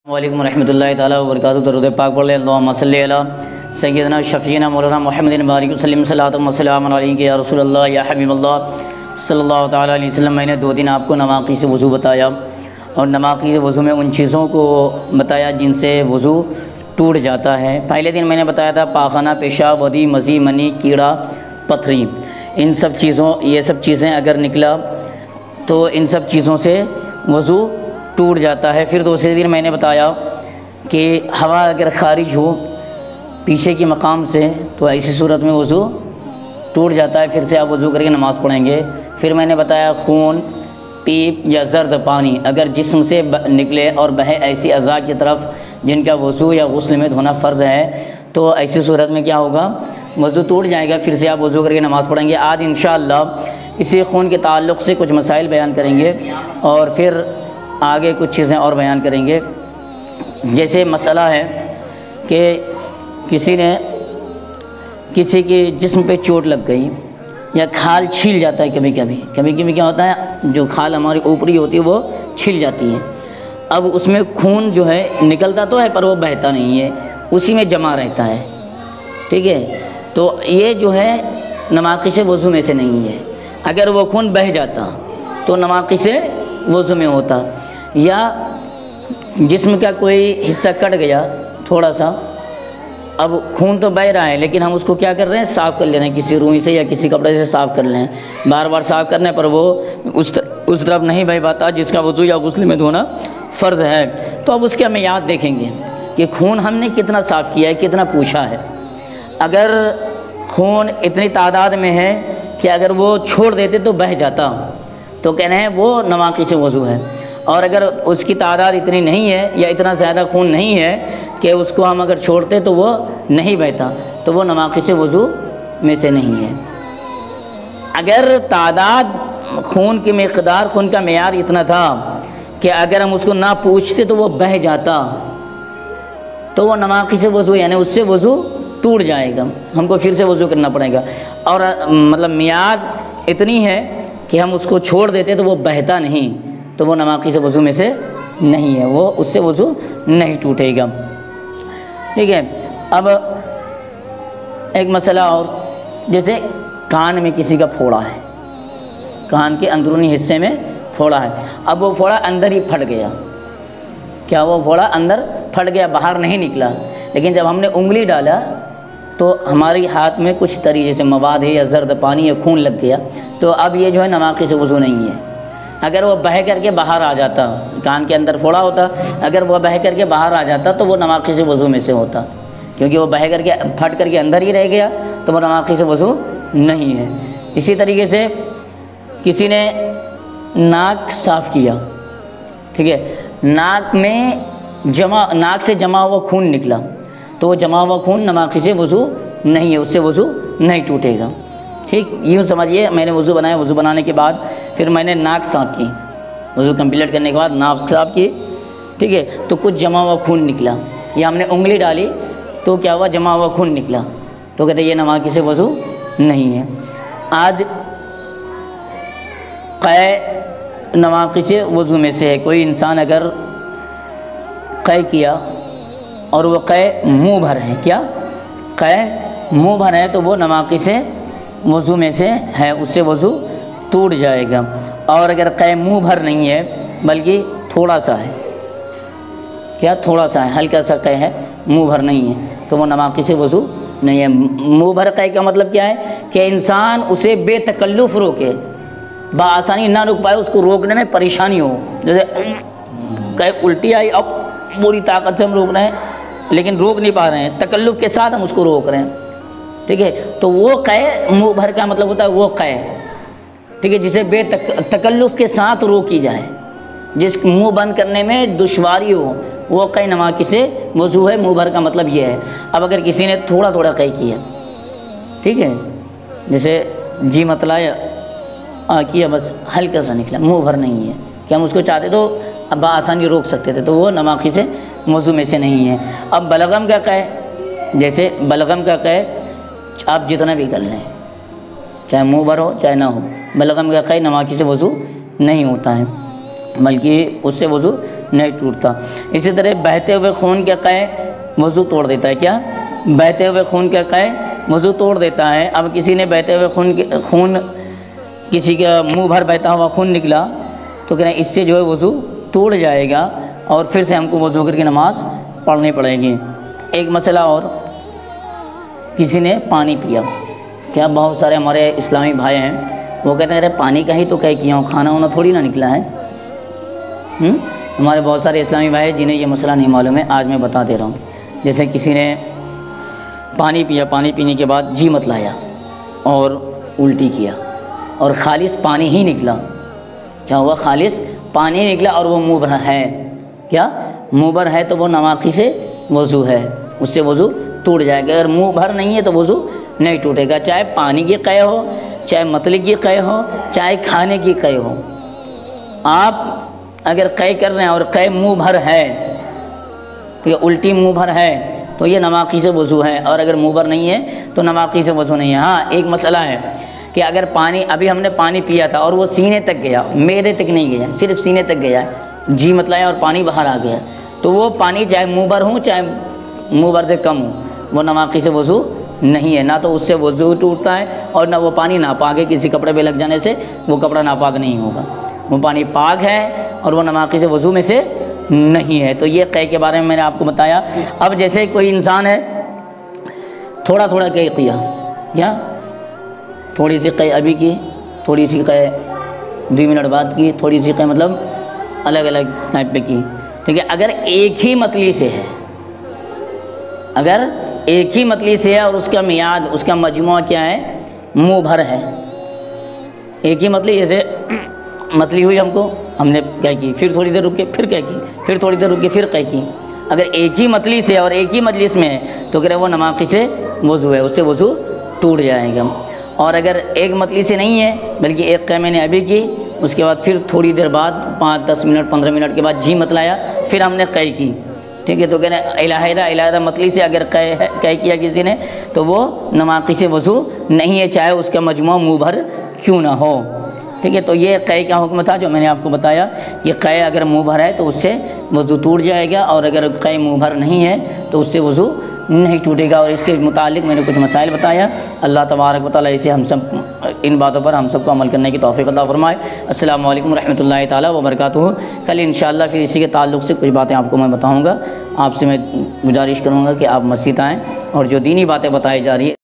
वालेकुम रहमतुल्लाहि ताला व बरकातहू। दरूद पाक पढ़ लें। अल्लाहुम्मा सल्लि अला सय्यिदना शफ़ीना मौलाना मुहम्मदिन बारिक वसल्लम सल्लल्लाहु वसल्लम अलैहि या रसूलल्लाह या हबीबल्लाह सल्लल्लाहु ताला अलैहि वसल्लम। मैंने 2 दिन आपको नवाक़िस वज़ू बताया और नवाक़िस वज़ू में उन चीज़ों को बताया जिनसे वज़ू टूट जाता है। पहले दिन मैंने बताया था पाखाना, पेशाब, वदी, मज़ी, मनी, कीड़ा, पथरी, इन सब चीज़ों ये सब चीज़ें अगर निकला तो इन सब चीज़ों से वज़ू टूट जाता है। फिर दूसरे दिन मैंने बताया कि हवा अगर ख़ारिज हो पीछे की मकाम से तो ऐसी सूरत में वज़ू टूट जाता है। फिर से आप वज़ू करके नमाज़ पढ़ेंगे। फिर मैंने बताया खून, पीप या ज़र्द पानी अगर जिस्म से निकले और बहे ऐसी अज़ा की तरफ जिनका वज़ू या गुस्ल में धोना फ़र्ज़ है तो ऐसी सूरत में क्या होगा, वज़ू टूट जाएगा। फिर से आप वज़ू करके नमाज़ पढ़ेंगे। आज इंशाअल्लाह इसी खून के ताल्लुक़ से कुछ मसाइल बयान करेंगे और फिर आगे कुछ चीज़ें और बयान करेंगे। जैसे मसला है कि किसी के जिस्म पे चोट लग गई या खाल छील जाता है। कभी कभी क्या होता है, जो खाल हमारी ऊपरी होती है वो छिल जाती है। अब उसमें खून जो है निकलता तो है पर वो बहता नहीं है, उसी में जमा रहता है। ठीक है, तो ये जो है नवाक़िस वज़ू में से नहीं है। अगर वो खून बह जाता तो नवाक़िस वज़ू में होता। या जिस्म का कोई हिस्सा कट गया थोड़ा सा, अब खून तो बह रहा है लेकिन हम उसको क्या कर रहे हैं, साफ़ कर ले रहे हैं किसी रुई से या किसी कपड़े से साफ़ कर लें। बार बार साफ़ करने पर वो उस तरफ नहीं बह पाता जिसका वज़ू या गुस्ल में धोना फ़र्ज़ है। तो अब उसके हमें याद देखेंगे कि खून हमने कितना साफ़ किया है, कितना पूछा है। अगर खून इतनी तादाद में है कि अगर वो छोड़ देते तो बह जाता तो कह रहे हैं वो नवाक़िस वज़ू है। और अगर उसकी तादाद इतनी नहीं है या इतना ज़्यादा खून नहीं है कि उसको हम अगर छोड़ते तो वो नहीं बहता तो वो नवाक़िस वज़ू में से नहीं है। अगर तादाद खून की मिक़दार, खून का मेयार इतना था कि अगर हम उसको ना पूछते तो वो बह जाता तो वो नवाक़िस वज़ू यानी उससे वज़ू टूट जाएगा, हमको फिर से वज़ू करना पड़ेगा। और मतलब मियाद इतनी है कि हम उसको छोड़ देते तो वो बहता नहीं तो वो नवाक़िस वज़ू में से नहीं है, वो उससे वज़ू नहीं टूटेगा। ठीक है, अब एक मसला और, जैसे कान में किसी का फोड़ा है, कान के अंदरूनी हिस्से में फोड़ा है। अब वो फोड़ा अंदर ही फट गया। क्या वो फोड़ा अंदर फट गया, बाहर नहीं निकला, लेकिन जब हमने उंगली डाला तो हमारी हाथ में कुछ तरी जैसे मवाद है या ज़र्द पानी या खून लग गया तो अब ये जो है नवाक़िस वज़ू नहीं है। अगर वो बह करके बाहर आ जाता, कान के अंदर फोड़ा होता, अगर वो बह करके बाहर आ जाता तो वो नवाक़िस वज़ू में से होता, क्योंकि वो बह करके फट करके अंदर ही रह गया तो वो नवाक़िस वज़ू नहीं है। इसी तरीके से किसी ने नाक साफ़ किया, ठीक है, नाक से जमा हुआ खून निकला तो वो जमा हुआ खून नवाक़िस वज़ू नहीं है, उससे वज़ू नहीं टूटेगा। ठीक, यूँ समझिए मैंने वज़ू बनाया, वज़ू बनाने के बाद फिर मैंने नाक साफ़ की, वज़ू कंप्लीट करने के बाद नाक साफ़ की, ठीक है, तो कुछ जमा हुआ खून निकला या हमने उंगली डाली तो क्या हुआ, जमा हुआ खून निकला तो कहते ये नवाक़िस वज़ू नहीं है। आज क़ै नवाक़िस वज़ू में से है। कोई इंसान अगर क़ै किया और वो क़ै मुँह भर है, क्या क़ै मुँह भर है तो वो नवाक़िस वज़ू में से है, उससे वज़ू टूट जाएगा। और अगर क़ै मुँह भर नहीं है बल्कि थोड़ा सा है, क्या थोड़ा सा है, हल्का सा क़ै है, मुँह भर नहीं है तो वो नवाक़िस वज़ू नहीं है। मुँह भर क़ै का मतलब क्या है कि इंसान उसे बेतकल्लुफ़ रोके, बआसानी ना रुक पाए, उसको रोकने में परेशानी हो। जैसे क़ै उल्टी आई, अब पूरी ताकत से हम रोक रहे हैं लेकिन रोक नहीं पा रहे हैं, तकल्लुफ़ के साथ हम उसको रोक रहे हैं। ठीक है, तो वो क़ै मुँह भर का मतलब होता है वो क़ै, ठीक है, जिसे तकल्लुफ़ के साथ रोकी जाए, जिस मुँह बंद करने में दुश्वारी हो, वो क़ै नवाक़िस वज़ू है। मुँह भर का मतलब ये है। अब अगर किसी ने थोड़ा थोड़ा क़ै किया, ठीक है, जैसे जी मतलाया किया, बस हल्का सा निकला, मुँह भर नहीं है, कि हम उसको चाहते तो अब आसानी रोक सकते थे तो वो नवाक़िस वज़ू में से नहीं है। अब बलगम का क़ै, जैसे बलगम का क़ै आप जितना भी कर लें, चाहे मुँह भर हो चाहे ना हो, बलगम का क़ै नवाक़िस वज़ू नहीं होता है। بلکہ اس سے وضو نہیں ٹوٹتا۔ اسی طرح بہتے ہوئے خون کا قے وضو توڑ دیتا ہے۔ کیا؟ بہتے ہوئے خون کا قے وضو توڑ دیتا ہے۔ اب کسی نے بہتے ہوئے خون کسی کا منہ بھر بہتا ہوا خون نکلا تو کہنا اس سے جو ہے وضو ٹوٹ جائے گا اور پھر سے ہم کو وضو کر کے نماز پڑھنی پڑے گی۔ ایک مسئلہ اور، کسی نے پانی پیا، کیا بہت سارے ہمارے اسلامی بھائی ہیں وہ کہتے ہیں ارے پانی کا ہی تو قے کیا ہوں، کھانا وانا تھوڑی نہ نکلا ہے۔ ہمارے بہت سارے اسلامی بھائی جنہیں یہ مسئلہ نہیں معلوم ہے، آج میں بتا دے رہا ہوں۔ جیسے کسی نے پانی پیا، پانی پینے کے بعد جی متلایا اور الٹی کیا اور خالص پانی ہی نکلا، کیا ہوا؟ خالص پانی نکلا اور وہ منہ بھر ہے، کیا منہ بھر ہے تو وہ نواقی سے وضو ہے، اس سے وضو ٹوٹ جائے گا۔ اگر منہ بھر نہیں ہے تو وضو نہیں ٹوٹے گا، چاہے پانی کی قے ہو، چاہے متلی کی قے ہو، چاہے کھانے کی قے ہو۔ آپ اگر قے کر رہے ہیں اور قے منہ بھر ہے، الٹی منہ بھر ہے تو یہ نواقی سے وضو ہے، اور اگر منہ بھر نہیں ہے تو نواقی سے وضو نہیں ہے۔ ہاں ایک مسئلہ ہے کہ اگر پانی، ابھی ہم نے پانی پیا تھا اور وہ سینے تک گیا، میرے تک نہیں گیا، صرف سینے تک گیا، جی متلایا اور پانی باہر آ گیا، تو وہ پانی چاہے منہ بھر ہو چاہے منہ بھر سے کم ہو، وہ نواقی سے وضو نہیں ہے، نہ تو اس سے وضو ٹوٹتا ہے اور نہ وہ پانی ناپاک ہے، کسی کپڑے پہ لگ جانے سے وہ کپڑا ناپاک نہیں ہوگا، وہ پانی پاک ہے اور وہ نواقی سے وضو میں سے نہیں ہے۔ تو یہ قے کے بارے میں نے آپ کو بتایا۔ اب جیسے کوئی انسان ہے تھوڑا تھوڑا قے کیا، کیا تھوڑی سی قے ابھی کی، تھوڑی سی قے 2 منٹ بعد کی، تھوڑی سی قے مطلب الگ الگ ٹائپ پہ کی، ٹھیک ہے۔ اگر ایک ہی متلی سے ہے، اگر ایک ہی متلی سے ہے اور اس کا میعاد، اس کا مجموعہ کیا ہے؟ منہ بھر ہے، ایک ہی متلی، جیسے متلی ہوئی ہم نے قے کی، پھر تھوڑی دیر رک کے پھر قے کی، پھر تھوڑی دیر رک کے پھر قے کی۔ اگر ایک ہی متلی سے اور ایک ہی مجلس میں ہے تو کہہ رہے وہ نواقی سے وضو ہے، اس سے وضو ٹوٹ جائے گا۔ اور اگر ایک متلی سے نہیں ہے بلکہ ایک قے میں نے ابھی کی، اس کے بعد پھر تھوڑی دیر بعد 5-10 منٹ 15 منٹ کے بعد جی متلایا، پھر ہم نے قے کی، ٹھیک ہے، تو کہہ رہے علیحدہ متلی سے اگر قے کیا کسی نے تو وہ نواقی سے وضو نہیں ہے، چاہے اس کا مجموعہ منہ بھر کیوں نہ ہو، ٹھیک ہے۔ تو یہ قے کا حکم تھا جو میں نے آپ کو بتایا کہ قے اگر منہ بھر ہے تو اس سے وضو ٹوٹ جائے گا، اور اگر قے منہ بھر نہیں ہے تو اس سے وضو نہیں ٹوٹے گا۔ اور اس کے متعلق میں نے کچھ مسائل بتایا۔ اللہ تبارک و تعالیٰ اسے ہم سب ان باتوں پر ہم سب کو عمل کرنے کی توفیق عطا فرمائے۔ السلام علیکم ورحمۃ اللہ تعالیٰ وبرکاتہ۔ کل انشاءاللہ پھر اسی کے تعلق سے کچھ باتیں آپ کو میں بتاؤں گا۔ آپ سے میں گزارش کروں گا کہ آپ مسجد آئیں اور جو دینی باتیں بتائی جا رہی ہے